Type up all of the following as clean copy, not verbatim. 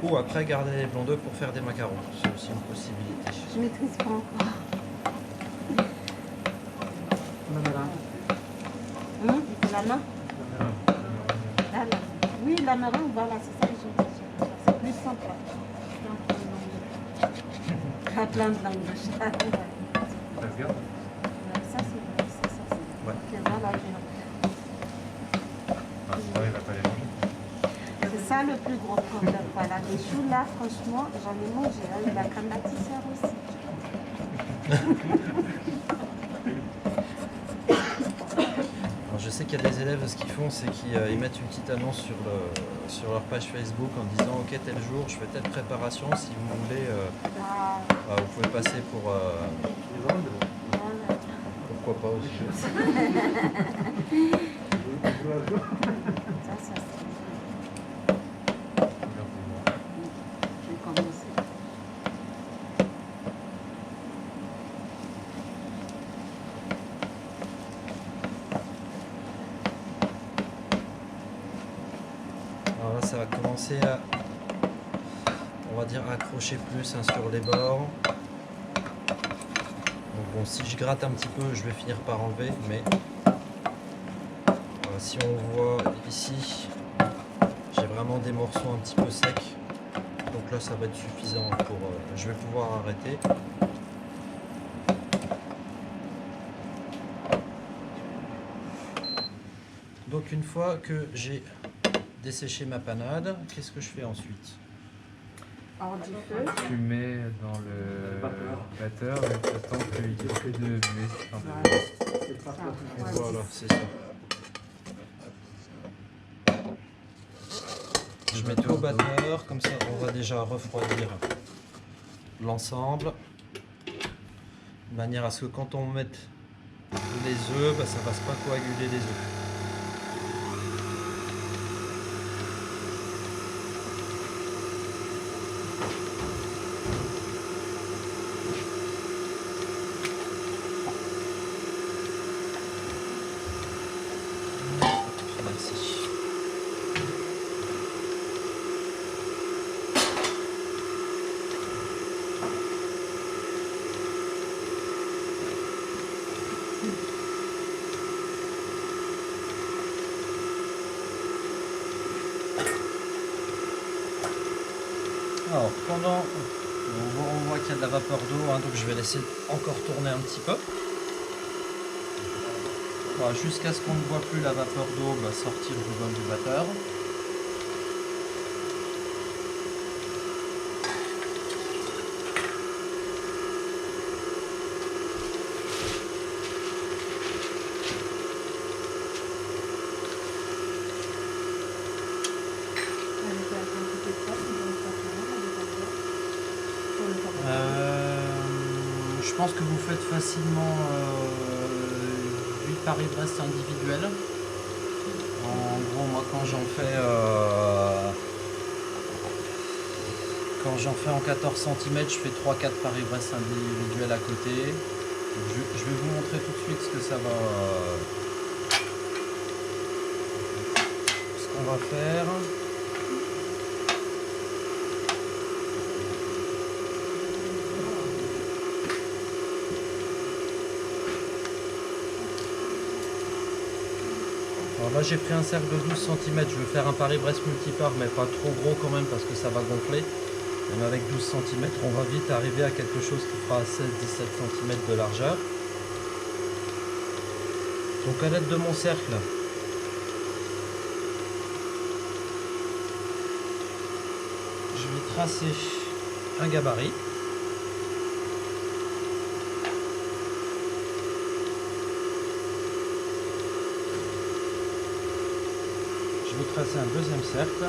Ou après garder les blancs d'œufs pour faire des macarons. C'est aussi une possibilité. Je maîtrise pas encore. La main. La main. Oui, la main, voilà, c'est ça que je veux dire. C'est plus simple. Plein de langues de chat. Ça se garde? Ça, c'est vrai, ça, c'est Ouais. ok, voilà, Ah, c'est vrai, il va pas les manger. c'est ça le plus gros problème. Voilà, les choux là, franchement, j'en ai mangé. Hein. Il a comme bâtisseur aussi. Alors, je sais qu'il y a des élèves, ce qu'ils font, c'est qu'ils mettent une petite annonce sur leur page Facebook en disant ok, tel jour, je fais telle préparation, si vous voulez, vous pouvez passer pour... pourquoi pas aussi. Ça, c'est... Je vais commencer. Alors là, ça va commencer à, on va dire, accrocher plus hein, sur les bords. Donc bon, si je gratte un petit peu, je vais finir par enlever, mais si on voit ici, j'ai vraiment des morceaux un petit peu secs. Donc là, ça va être suffisant pour... je vais pouvoir arrêter. Donc une fois que j'ai desséché ma panade, qu'est-ce que je fais ensuite? Hors du feu. Tu mets dans le batteur et tu attends qu'il n'y ait plus de buée. Voilà, c'est ça. Je mets tout au batteur, comme ça on va déjà refroidir l'ensemble. De manière à ce que quand on mette les œufs, ça ne fasse pas coaguler les œufs. Merci. Alors, pendant, on voit qu'il y a de la vapeur d'eau, hein, donc je vais laisser encore tourner un petit peu. Voilà, jusqu'à ce qu'on ne voit plus la vapeur d'eau sortir du bol du batteur. Je pense que vous faites facilement 8 Paris-Brest individuels. En gros, moi quand j'en fais en 14 cm, je fais 3-4 Paris-Brest individuels à côté. Je vais vous montrer tout de suite ce qu'on va faire. Alors là j'ai pris un cercle de 12 cm, je vais faire un Paris-Brest multipart mais pas trop gros quand même parce que ça va gonfler. Même avec 12 cm on va vite arriver à quelque chose qui fera 16-17 cm de largeur. Donc à l'aide de mon cercle, je vais tracer un gabarit. Je vais tracer un deuxième cercle.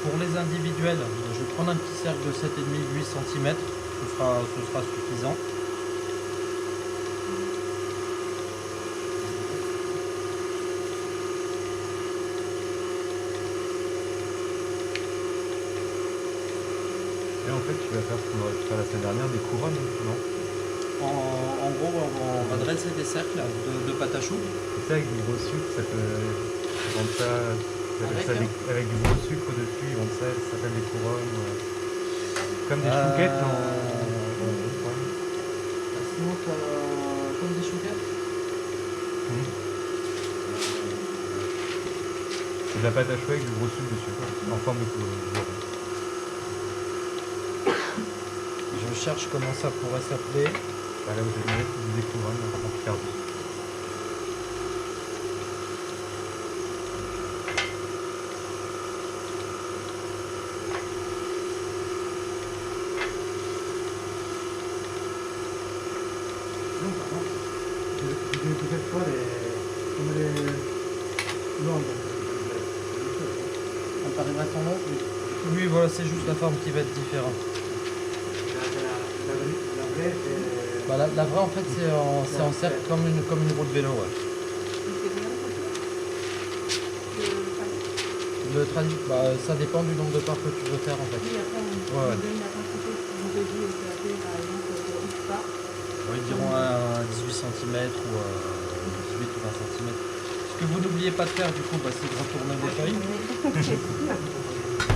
Pour les individuels, je vais prendre un petit cercle de 7,5-8 cm, ce sera suffisant. Et en fait, tu vas faire ce qu'on aurait pu faire la semaine dernière, des couronnes, non? a dressé des cercles de pâte à choux. C'est ça, avec du gros sucre, ça peut. Ils vendent ça, ils appellent ça avec du gros sucre dessus, ils vendent ça, ça s'appelle des couronnes. Comme des chouquettes en rond, quoi. Sinon, comme des chouquettes. C'est de la pâte à choux avec du gros sucre dessus, quoi, en forme de couronne. Je cherche comment ça pourrait s'appeler. Bah, là, vous avez des couronnes en Picardie. Peut-être pas comme les longues. On parlera son nom. Oui, voilà, c'est juste la forme qui va être différente. La vraie, c'est. Bah, la vraie, en fait, c'est en cercle comme une roue de vélo. Ouais. Ça dépend du nombre de parts que tu veux faire, en fait. Ouais. Ils diront à 18 cm ou 18 ou 20 cm. Ce que vous n'oubliez pas de faire, du coup, c'est de retourner des feuilles.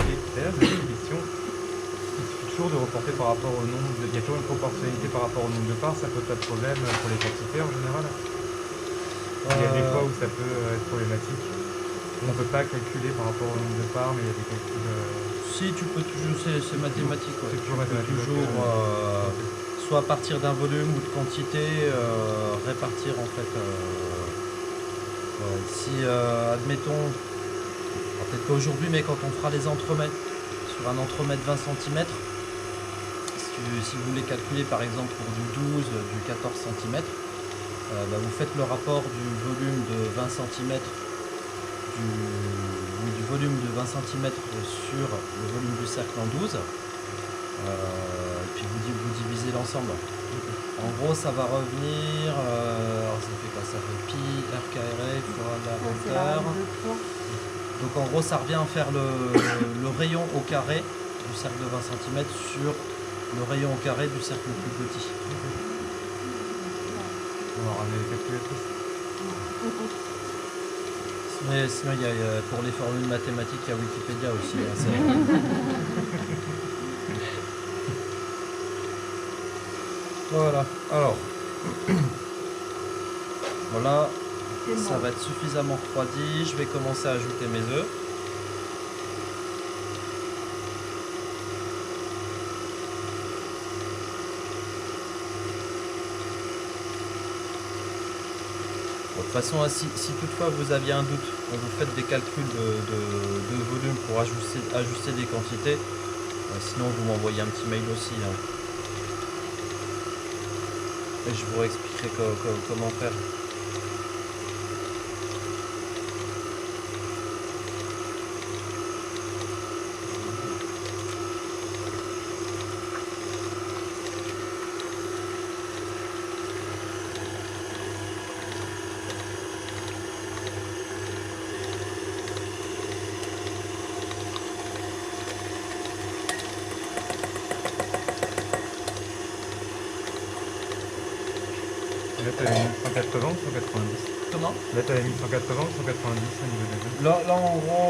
Et d'ailleurs, j'ai une question. Il suffit toujours de reporter par rapport au nombre. Il y a toujours une proportionnalité par rapport au nombre de parts, ça pose pas de problème pour les quantités en général. Il y a des fois où ça peut être problématique. On ne peut pas calculer par rapport au nombre de parts, mais il y a des calculs. Si, tu peux toujours, c'est mathématique. Ouais. C'est toujours mathématique. Soit à partir d'un volume ou de quantité, répartir en fait. Si, admettons, peut-être pas aujourd'hui, mais quand on fera les entremets, sur un entremet de 20 cm, si vous voulez calculer par exemple pour du 12, du 14 cm, vous faites le rapport du volume de 20 cm du volume de 20 cm sur le volume du cercle en 12. Et puis vous divisez l'ensemble. En gros, ça va revenir. Alors ça fait quoi? Ça fait pi RKRF fois la hauteur. Donc en gros, ça revient à faire le rayon au carré du cercle de 20 cm sur le rayon au carré du cercle le plus petit. On va ramener les calculatrices. Mais sinon, pour les formules mathématiques, il y a Wikipédia aussi. Voilà, alors, voilà, ça va être suffisamment refroidi, je vais commencer à ajouter mes œufs. De toute façon, si toutefois vous aviez un doute, quand vous faites des calculs de volume pour ajuster des quantités, sinon vous m'envoyez un petit mail aussi. Et je vous expliquerai comment faire. Là, tu avais mis 180 ou 190? Comment? Là, tu avais mis 180 ou 190 au niveau des œufs? Là en gros,